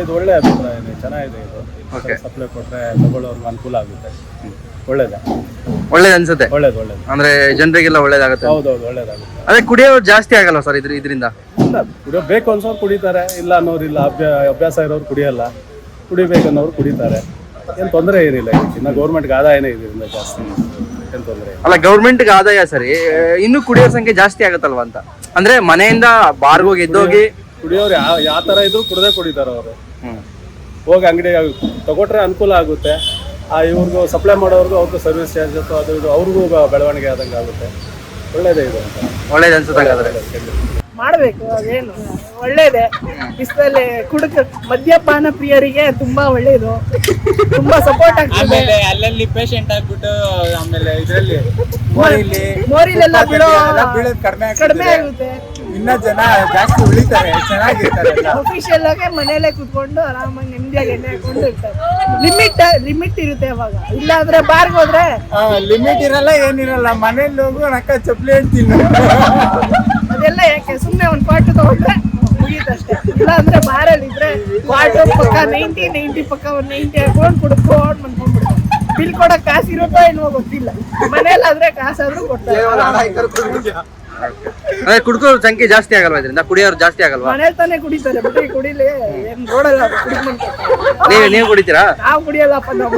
ಇದು ಒಳ್ಳೆ ಅಭಿಪ್ರಾಯ ಇದೆ, ಚೆನ್ನಾಗಿದೆ ಇದು. ಸಪ್ಲೈ ಕೊಟ್ಟರೆ ತಗೊಳ್ಳೋರ್ಗೆ ಅನುಕೂಲ ಆಗುತ್ತೆ. ಒಳ್ಳೇದು ಅನ್ಸುತ್ತೆ. ಒಳ್ಳೇದು ಅಂದ್ರೆ ಜನರಿಗೆಲ್ಲ ಒಳ್ಳೇದಾಗುತ್ತೆ. ಹೌದೌದು, ಒಳ್ಳೇದಾಗುತ್ತೆ. ಅದೇ ಕುಡಿಯೋರು ಜಾಸ್ತಿ ಆಗಲ್ಲ ಸರ್ ಇದರಿಂದ? ಇಲ್ಲ, ಕುಡಿಯೋ ಬೇಕು ಅನ್ಸೋರು ಕುಡಿತಾರೆ, ಇಲ್ಲ ಅನ್ನೋರು ಇಲ್ಲ. ಅಭ್ಯಾಸ ಇರೋರು ಕುಡಿಯಲ್ಲ, ಕುಡಿಬೇಕನ್ನೋರು ಕುಡಿತಾರೆ. ಏನು ತೊಂದರೆ ಏನಿಲ್ಲ. ಇನ್ನು ಗೌರ್ಮೆಂಟ್ಗೆ ಆದಾಯನೇ ಇದರಿಂದ ಜಾಸ್ತಿ, ಏನು ತೊಂದರೆ ಅಲ್ಲ. ಗೌರ್ಮೆಂಟ್ಗೆ ಆದಾಯ ಸರಿ, ಇನ್ನು ಕುಡಿಯೋ ಸಂಖ್ಯೆ ಜಾಸ್ತಿ ಆಗತ್ತಲ್ವಾ ಅಂತ. ಅಂದ್ರೆ ಮನೆಯಿಂದ ಬಾರ್ಗೋಗಿ ಎದ್ದೋಗಿ ಕುಡಿಯೋರು ಯಾವ ಥರ ಇದ್ರು ಕುಡದೇ ಕುಡಿತಾರೆ ಅವರು. ಹೋಗಿ ಅಂಗಡಿ ತಗೊಟ್ರೆ ಅನುಕೂಲ ಆಗುತ್ತೆ. ಇವ್ರಿಗೂ ಸಪ್ಲೈ ಮಾಡೋರ್ಗು ಅವ್ರಿಗೂ ಸರ್ವಿಸ್ ಚಾರ್ಜಸ್ ಅದು ಇದು ಅವ್ರಿಗೂ ಬೆಳವಣಿಗೆ ಆದಂಗೆ ಆಗುತ್ತೆ. ಒಳ್ಳೇದೇ ಇದು ಅಂತ. ಒಳ್ಳೇದು ಅನ್ಸುತ್ತೆ. ಮಾಡಬೇಕು, ಅದೇನು ಒಳ್ಳೇದೇ. ಬಿಸಿಲಲ್ಲಿ ಮದ್ಯಪಾನ ಪ್ರಿಯರಿಗೆ ತುಂಬಾ ಒಳ್ಳೇದು, ತುಂಬಾ ಸಪೋರ್ಟ್ ಆಗ್ತದೆ. ಅಲ್ಲಲ್ಲಿ ಪೇಷಂಟ್ ಆಗ್ಬಿಟ್ಟು ಆಮೇಲೆ ಇದರಲ್ಲಿ ಮೋರಿಲೆಲ್ಲ ಕಡಿಮೆ ಆಗುತ್ತೆ. ಇನ್ನ ಜನ ಜಾಸ್ತಿ ಉಳಿತಾರೆ, ಚೆನ್ನಾಗಿರ್ತಾರೆ. ಅಫಿಷಿಯಲ್ ಆಗಿ ಮನೇಲೆ ಕುತ್ಕೊಂಡು ಆರಾಮಾಗಿ ನೆಮ್ಮದಿಯಾಗಿ ಎಣ್ಣೆ ಹಾಕೊಂಡು ಇರ್ತಾರೆ. ಲಿಮಿಟ್ ಇರುತ್ತೆ ಅವಾಗ. ಇಲ್ಲಾಂದ್ರೆ ಬಾರ್ಗೆ ಹೋದ್ರೆ ಲಿಮಿಟ್ ಇರಲ್ಲ, ಏನಿರಲ್ಲ. ಮನೇಲಿ ಹೋಗು ನಕ್ಕ ಚಪ್ಪಲಿ ಹೇಳ್ತೀನಿ. ಅದೆಲ್ಲ ಯಾಕೆ, ಸುಮ್ಮನೆ ಒಂದು ಕ್ವಾರ್ಟರ್ ತಗೊಂಡ್ರೆ ಮುಗೀತಷ್ಟೇ. ಇಲ್ಲ ಅಂದ್ರೆ ಬಾರಲ್ಲಿ ಇದ್ರೆ ಕ್ವಾರ್ಟರ್ ಪಕ್ಕ 90 ಪಕ್ಕ 90 ಹಾಕೊಂಡು ಕುಡ್ಕೊಂಡು ಬಂದ್ಕೊಂಡ್ಬಿಡ್ತಾರೆ. ಬಿಲ್ ಕೊಡಕ್ ಕಾಸು ಇರುತ್ತೋ ಇಲ್ವೋ ಗೊತ್ತಿಲ್ಲ. ಮನೇಲಾದ್ರೆ ಕಾಸಾದ್ರೂ ಕೊಡ್ತಾರೆ. ಕುಡ್ಕೋ ಸಂಖ್ಯೆ ಜಾಸ್ತಿ ಆಗಲ್ವಾ ಇದರಿಂದ? ಕುಡಿಯೋರು ಜಾಸ್ತಿ ಆಗಲ್ವಾ? ಮನೇಲಿ ತಾನೇ ಕುಡಿತಾರೆ, ಬಿಟ್ಟು ಕುಡಿಲಿ ಏನ್ ರೋಡಲ್ಲ ನೀವು ಕುಡಿತೀರಾ? ನಾವು ಕುಡಿಯಲ್ಲಪ್ಪ. ನಾವು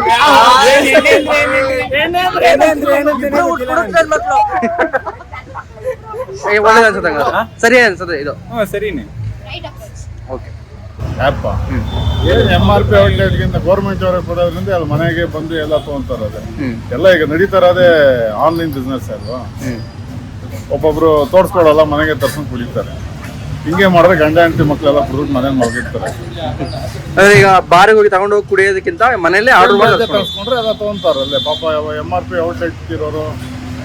ಒಳ್ಳೇದು ಅನ್ಸುತ್ತೆ. ಸರಿ ಅನ್ಸುತ್ತೆ ಇದು. ಸರಿನೇ. ಓಕೆ. ಏನು MRP ಔಟ್ಲೆಟ್ಗಿಂತ ಗೌರ್ಮೆಂಟ್ ಅವರೇ ಕೊಡೋದ್ರಿಂದ ಅಲ್ಲಿ ಮನೆಗೆ ಬಂದು ಎಲ್ಲ ತೊಗೊಂತಾರೆ. ಅದೇ ಎಲ್ಲ ಈಗ ನಡೀತಾರದೇ ಆನ್ಲೈನ್ ಬಿಸ್ನೆಸ್ ಅಲ್ವಾ. ಒಬ್ಬೊಬ್ರು ತೋರಿಸ್ಕೊಡಲ್ಲ, ಮನೆಗೆ ತರ್ಸ್ಕೊಂಡು ಕುಡಿತಾರೆ. ಹಿಂಗೆ ಮಾಡಿದ್ರೆ ಗಂಡ ಹೆಂಡತಿ ಮಕ್ಕಳೆಲ್ಲ ಕುಡಿದು ಮನೇಲಿ ಮಲಗಿರ್ತಾರೆ. ಈಗ ಬಾರಿಗೆ ಹೋಗಿ ತಗೊಂಡೋಗಿ ಕುಡಿಯೋದಕ್ಕಿಂತ ಮನೇಲಿ ಆರ್ಡರ್ ಮಾಡಿ ತರಿಸ್ಕೊಂಡ್ರೆ ಎಲ್ಲ ತೊಗೊಂತಾರೆ. ಅಲ್ಲೇ ಪಾಪ MRP ಔಟ್ಲೆಟ್ ಇಟ್ಟಿರೋರು,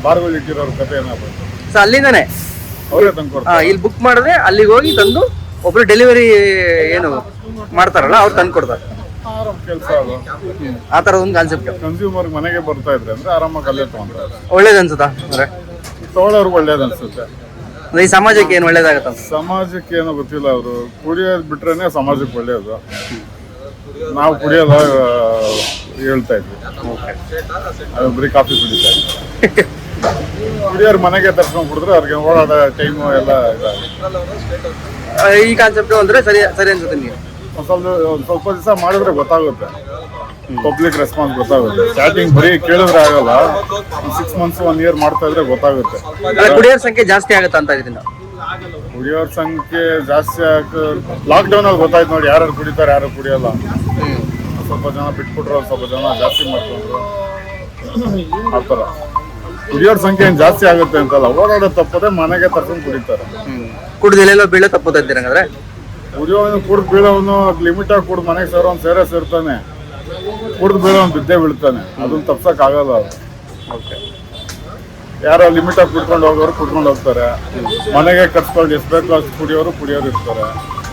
ಬಾರ್ಗಳು ಇಟ್ಟಿರೋರು ಕತೆ ಏನಾಗ್ಬೇಕು. ಸೊ ಅಲ್ಲಿಂದಾನೆ ಅವರೇ ತಂದು ಕೊಡ್ತಾರೆ. ಇಲ್ಲಿ ಬುಕ್ ಮಾಡಿದ್ರೆ ಅಲ್ಲಿಗೆ ಹೋಗಿ ತಂದು ಒಬ್ರು ಡೆಲಿವರಿ ಏನು ಮಾಡ್ತಾರಲ್ಲ ಅವ್ರು ತಂದು ಕೊಡ್ತಾರೆ. ಆರಾಮ್ ಕೆಲಸ ಅದು. ಆ ಥರದ ಒಂದು ಕಾನ್ಸೆಪ್ಟ್. ಕನ್ಸ್ಯೂಮರ್ ಮನೆಗೆ ಬರ್ತಾ ಇದ್ರೆ ಅಂದ್ರೆ ಆರಾಮಾಗಿ ಅಲ್ಲೇ ತೊಗೊಂತಾರೆ. ಒಳ್ಳೇದು ಅನ್ಸುತ್ತಾ? ಅಂದ್ರೆ ತೊಗೊಳೋರ್ಗೆ ಒಳ್ಳೇದು ಅನ್ಸುತ್ತೆ. ಈ ಸಮಾಜಕ್ಕೆ ಏನು ಒಳ್ಳೇದಾಗತ್ತ? ಸಮಾಜಕ್ಕೆ ಏನೋ ಗೊತ್ತಿಲ್ಲ. ಅವರು ಕುಡಿಯೋದು ಬಿಟ್ರೇನೆ ಸಮಾಜಕ್ಕೆ ಒಳ್ಳೇದು. ನಾವು ಕುಡಿಯೋಲ್ಲ ಹೇಳ್ತಾ ಇದ್ವಿ, ಅದು ಬರೀ ಕಾಫಿ ಕುಡಿತಾ ಇದ್ವಿ. ಕುಡಿಯೋರು ಮನೆಗೆ ತರ್ಸ್ಕೊಂಡು ಕುಡಿದ್ರೆ ಅವ್ರಿಗೆ ಓಡಾಡೋ ಟೈಮು ಎಲ್ಲ ಈ ಕಾನ್ಸೆಪ್ಟ್ ಅಂದ್ರೆ ಸರಿ ಅನ್ಸುತ್ತೆ. ನೀವು ಸ್ವಲ್ಪ ದಿವಸ ಮಾಡಿದ್ರೆ ಗೊತ್ತಾಗುತ್ತೆ, ಪಬ್ಲಿಕ್ ರೆಸ್ಪಾನ್ಸ್ ಗೊತ್ತಾಗುತ್ತೆ. ಸ್ಟಾರ್ಟಿಂಗ್ ಬರೀ ಕೇಳಿದ್ರೆ ಆಗಲ್ಲ, 6 months 1 year ಮಾಡ್ತಾ ಇದ್ರೆ ಗೊತ್ತಾಗುತ್ತೆ. ಕುಡಿಯೋರ ಸಂಖ್ಯೆ ಜಾಸ್ತಿ ಆಗುತ್ತೆ ಅಂತ ಇದರಿಂದ. ಕುಡಿಯೋರ ಸಂಖ್ಯೆ ಜಾಸ್ತಿ ಲಾಕ್ಡೌನ್ ಅಲ್ಲಿ ಗೊತ್ತಾಯ್ತು ನೋಡಿ, ಯಾರು ಕುಡಿತಾರೆ ಯಾರು ಕುಡಿಯಲ್ಲ. ಸ್ವಲ್ಪ ಜನ ಬಿಟ್ಬಿಟ್ರು, ಸ್ವಲ್ಪ ಜನ ಜಾಸ್ತಿ ಮಾಡ್ಕೊಂಡ್ರು. ಆ ಥರ ಕುಡಿಯೋರ ಸಂಖ್ಯೆ ಏನು ಜಾಸ್ತಿ ಆಗುತ್ತೆ ಅಂತಲ್ಲ, ಓಡಾಡೋ ತಪ್ಪದೆ ಮನೆಗೆ ತರ್ಕೊಂಡು ಕುಡಿತಾರೆ. ಕುಡಿದು ಎಲ್ಲೆಲ್ಲೋ ಬೀಳೋ ತಪ್ಪೋದಂತೀರ ಹಂಗಾದ್ರೆ? ಕುಡಿಯೋನು ಕುಡ್ದು ಬೀಳೋನು ಲಿಮಿಟ್ ಆಗಿ ಕುಡ್ದು ಮನೆಗೆ ಸೇರ್ತಾನೆ, ಕುಡ್ದು ಬೀಳೋನು ಬಿದ್ದೇ ಬೀಳ್ತಾನೆ. ಅದನ್ನ ತಪ್ಸಕ್ ಆಗಲ್ಲ. ಓಕೆ. ಯಾರೋ ಲಿಮಿಟ್ ಆಗಿ ಕುಡ್ಕೊಂಡು ಹೋಗೋರು ಕುಡ್ಕೊಂಡು ಹೋಗ್ತಾರೆ, ಮನೆಗೆ ಕರ್ಸ್ಕೊಂಡು ಎಷ್ಟು ಬೇಕೋ ಅಷ್ಟು ಕುಡಿಯೋರು ಇರ್ತಾರೆ.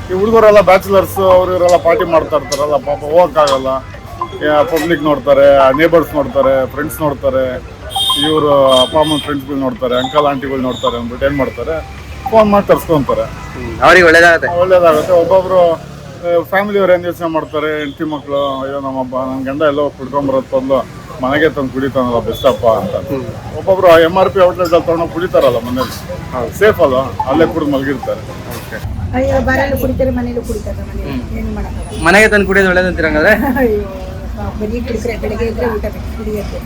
ಈ ಹುಡುಗರೆಲ್ಲ ಬ್ಯಾಚುಲರ್ಸ್ ಅವ್ರು ಇವರೆಲ್ಲ ಪಾರ್ಟಿ ಮಾಡ್ತಾ ಇರ್ತಾರಲ್ಲ, ಪಾಪ ಹೋಗಕ್ಕಾಗಲ್ಲ. ಪಬ್ಲಿಕ್ ನೋಡ್ತಾರೆ, ನೇಬರ್ಸ್ ನೋಡ್ತಾರೆ, ಫ್ರೆಂಡ್ಸ್ ನೋಡ್ತಾರೆ, ಇವರು ಅಪ್ಪ ಅಮ್ಮನ ಫ್ರೆಂಡ್ಸ್ಗಳು ನೋಡ್ತಾರೆ, ಅಂಕಲ್ ಆಂಟಿಗಳು ನೋಡ್ತಾರೆ ಅಂದ್ಬಿಟ್ಟು ಏನು ಮಾಡ್ತಾರೆ, ಫೋನ್ ಮಾಡಿ ತರ್ಸ್ಕೊಂತಾರೆ. ಅವ್ರಿಗೆ ಒಳ್ಳೇದಾಗುತ್ತೆ. ಒಬ್ಬೊಬ್ರು ಫ್ಯಾಮಿಲಿಯವ್ರು ಏನು ಯೋಚನೆ ಮಾಡ್ತಾರೆ, ಹೆಂಡತಿ ಮಕ್ಕಳು, ಅಯ್ಯೋ ನಮ್ಮಪ್ಪ ನನ್ನ ಗಂಡ ಎಲ್ಲೋ ಕುಡ್ಕೊಂಬರೋದು ಬಂದು ಮನೆಗೆ ತಂದು ಕುಡಿತಾನಲ್ಲ ಬೆಸ್ಟಪ್ಪ ಅಂತ. ಒಬ್ಬೊಬ್ರು MRP ಔಟ್ಲೆಟ್ ಅಲ್ಲಿ ತಗೊಂಡು ಕುಡಿತಾರಲ್ಲ ಮನೇಲಿ, ಸೇಫ್ ಅಲ್ಲ, ಅಲ್ಲೇ ಕುಡಿದು ಮಲಗಿರ್ತಾರೆ. ಮನೆಗೆ ತಂದು ಕುಡಿಯೋದು ಒಳ್ಳೇದಂತೀರ ಹಂಗಾದ್ರೆ? ಬೆಳಿಗ್ಗೆ ಇದ್ರೆ ಊಟ ಕುಡಿಯೋದು.